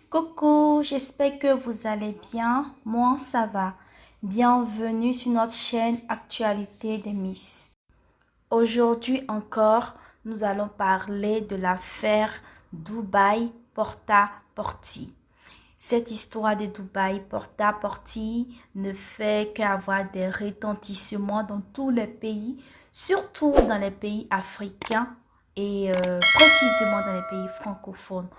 Coucou, j'espère que vous allez bien. Moi, ça va. Bienvenue sur notre chaîne Actualité des Miss. Aujourd'hui encore, nous allons parler de l'affaire Dubaï Porta Porti. Cette histoire de Dubaï Porta Porti ne fait qu'avoir des retentissements dans tous les pays, surtout dans les pays africains et précisément dans les pays francophones.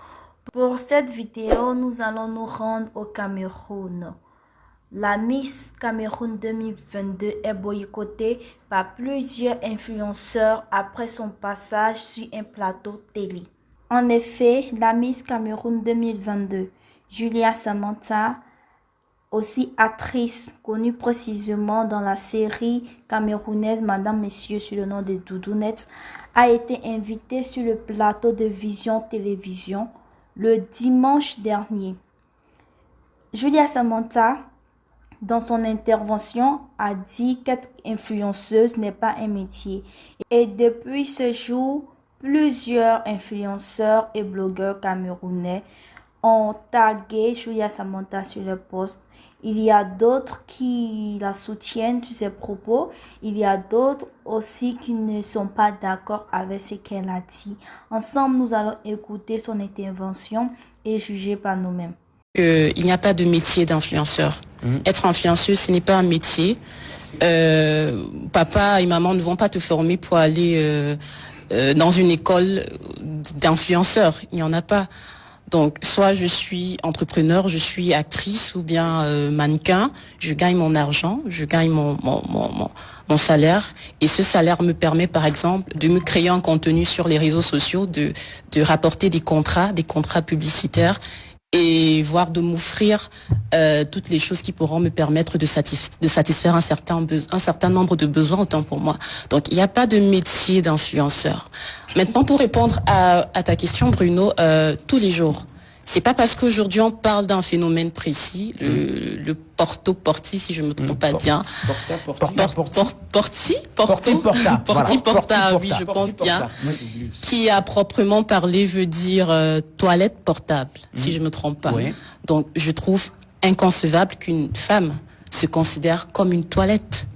Pour cette vidéo, nous allons nous rendre au Cameroun. La Miss Cameroun 2022 est boycottée par plusieurs influenceurs après son passage sur un plateau télé. En effet, la Miss Cameroun 2022, Julia Samantha, aussi actrice connue précisément dans la série camerounaise Madame Monsieur sur le nom de Doudounettes, a été invitée sur le plateau de Vision Télévision le dimanche dernier. Julia Samantha, dans son intervention, a dit qu'être influenceuse n'est pas un métier. Et depuis ce jour, plusieurs influenceurs et blogueurs camerounais ont tagué Julia Samantha sur le post. Il y a d'autres qui la soutiennent sur ses propos. Il y a d'autres aussi qui ne sont pas d'accord avec ce qu'elle a dit. Ensemble, nous allons écouter son intervention et juger par nous-mêmes. Il n'y a pas de métier d'influenceur. Être influenceuse, ce n'est pas un métier. Papa et maman ne vont pas te former pour aller dans une école d'influenceurs. Il n'y en a pas. Donc, soit je suis entrepreneur, je suis actrice ou bien mannequin, je gagne mon argent, je gagne mon salaire. Et ce salaire me permet, par exemple, de me créer un contenu sur les réseaux sociaux, de rapporter des contrats publicitaires et voire de m'offrir toutes les choses qui pourront me permettre de satisfaire un certain nombre de besoins, autant pour moi. Donc, il n'y a pas de métier d'influenceur. Maintenant, pour répondre à ta question, Bruno, tous les jours. C'est pas parce qu'aujourd'hui on parle d'un phénomène précis, le Porto Porti, si je me trompe pas bien. Porti, oui, je pense bien. Qui à proprement parler veut dire toilette portable, si je me trompe pas. Oui. Donc je trouve inconcevable qu'une femme se considère comme une toilette.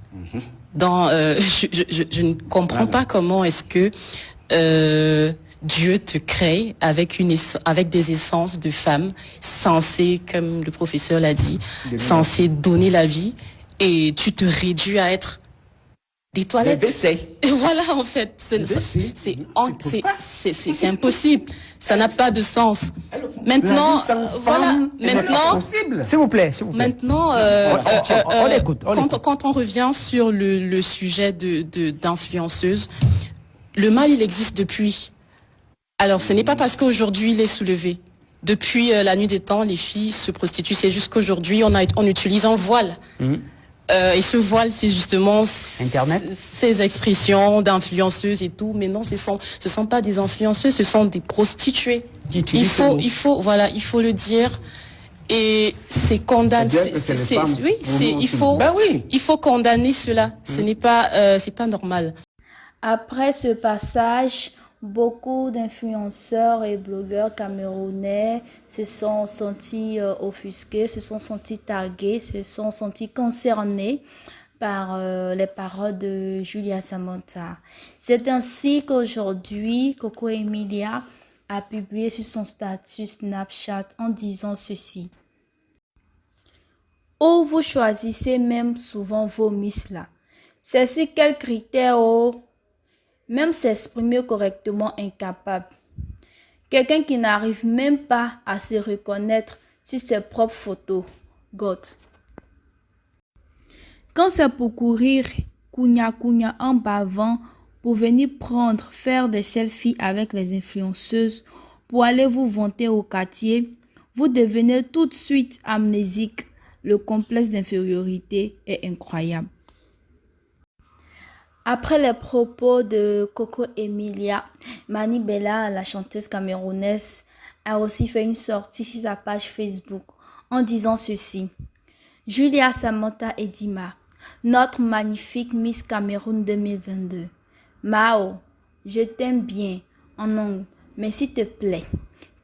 Je ne comprends pas comment est-ce que Dieu te crée avec des essences de femmes censées, comme le professeur l'a dit, censées donner la vie, et tu te réduis à être des toilettes. Et voilà, en fait, c'est impossible. Ça n'a pas de sens. Maintenant, voilà. Maintenant, s'il vous plaît. Maintenant, on écoute. Quand on revient sur le sujet d'influenceuse, le mal, il existe depuis. Alors, ce n'est pas parce qu'aujourd'hui il est soulevé. Depuis la nuit des temps, les filles se prostituent. C'est juste qu'aujourd'hui, on utilise un voile. Et ce voile, c'est justement ces expressions d'influenceuses et tout. Mais non, ce sont pas des influenceuses, ce sont des prostituées. Il faut le dire. Et c'est condamné. Il faut condamner cela. Ce n'est pas, c'est pas normal. Après ce passage, beaucoup d'influenceurs et blogueurs camerounais se sont sentis offusqués, se sont sentis tagués, se sont sentis concernés par les paroles de Julia Samantha. C'est ainsi qu'aujourd'hui, Coco Emilia a publié sur son statut Snapchat en disant ceci. Ou vous choisissez même souvent vos miss là. C'est sur quels critères même s'exprimer correctement incapable. Quelqu'un qui n'arrive même pas à se reconnaître sur ses propres photos. God. Quand c'est pour courir kounya en bavant, pour venir faire des selfies avec les influenceuses, pour aller vous vanter au quartier, vous devenez tout de suite amnésique. Le complexe d'infériorité est incroyable. Après les propos de Coco Emilia, Mani Bella, la chanteuse camerounaise, a aussi fait une sortie sur sa page Facebook en disant ceci. Julia Samantha Edima, notre magnifique Miss Cameroun 2022. Mao, je t'aime bien en ongle, mais s'il te plaît,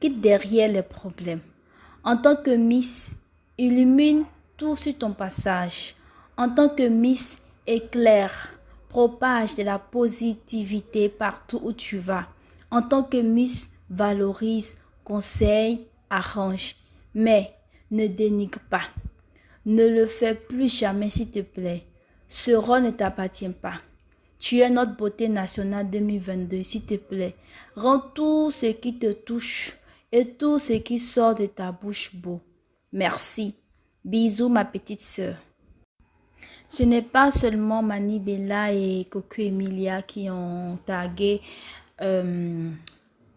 quitte derrière les problèmes. En tant que Miss, illumine tout sur ton passage. En tant que Miss, éclaire, propage de la positivité partout où tu vas. En tant que Miss, valorise, conseille, arrange. Mais ne dénigre pas. Ne le fais plus jamais s'il te plaît. Ce rôle ne t'appartient pas. Tu es notre beauté nationale 2022, s'il te plaît. Rends tout ce qui te touche et tout ce qui sort de ta bouche beau. Merci. Bisous ma petite sœur. Ce n'est pas seulement Mani Bella et Coco Emilia qui ont tagué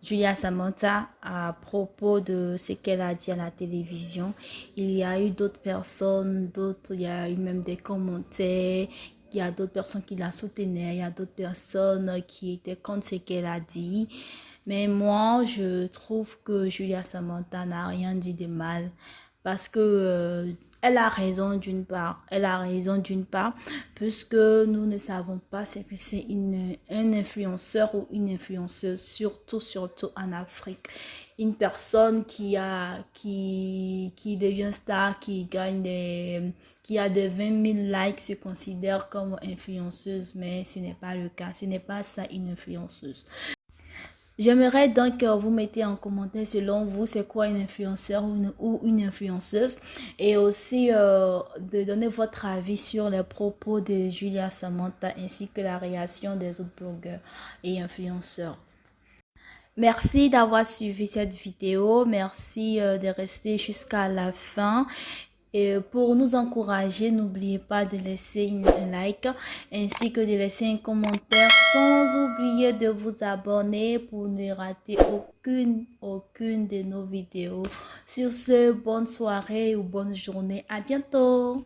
Julia Samantha à propos de ce qu'elle a dit à la télévision. Il y a eu d'autres personnes, il y a eu même des commentaires. Il y a d'autres personnes qui la soutenaient, il y a d'autres personnes qui étaient contre ce qu'elle a dit. Mais moi, je trouve que Julia Samantha n'a rien dit de mal parce que elle a raison d'une part. Elle a raison d'une part puisque nous ne savons pas si c'est un influenceur ou une influenceuse, surtout en Afrique. Une personne qui devient star, qui a des 20 000 likes se considère comme influenceuse, mais ce n'est pas le cas. Ce n'est pas ça une influenceuse. J'aimerais donc que vous mettez en commentaire selon vous c'est quoi une influenceur ou une influenceuse et aussi de donner votre avis sur les propos de Julia Samantha ainsi que la réaction des autres blogueurs et influenceurs. Merci d'avoir suivi cette vidéo, merci de rester jusqu'à la fin. Et pour nous encourager, n'oubliez pas de laisser un like ainsi que de laisser un commentaire sans oublier de vous abonner pour ne rater aucune de nos vidéos. Sur ce, bonne soirée ou bonne journée. À bientôt.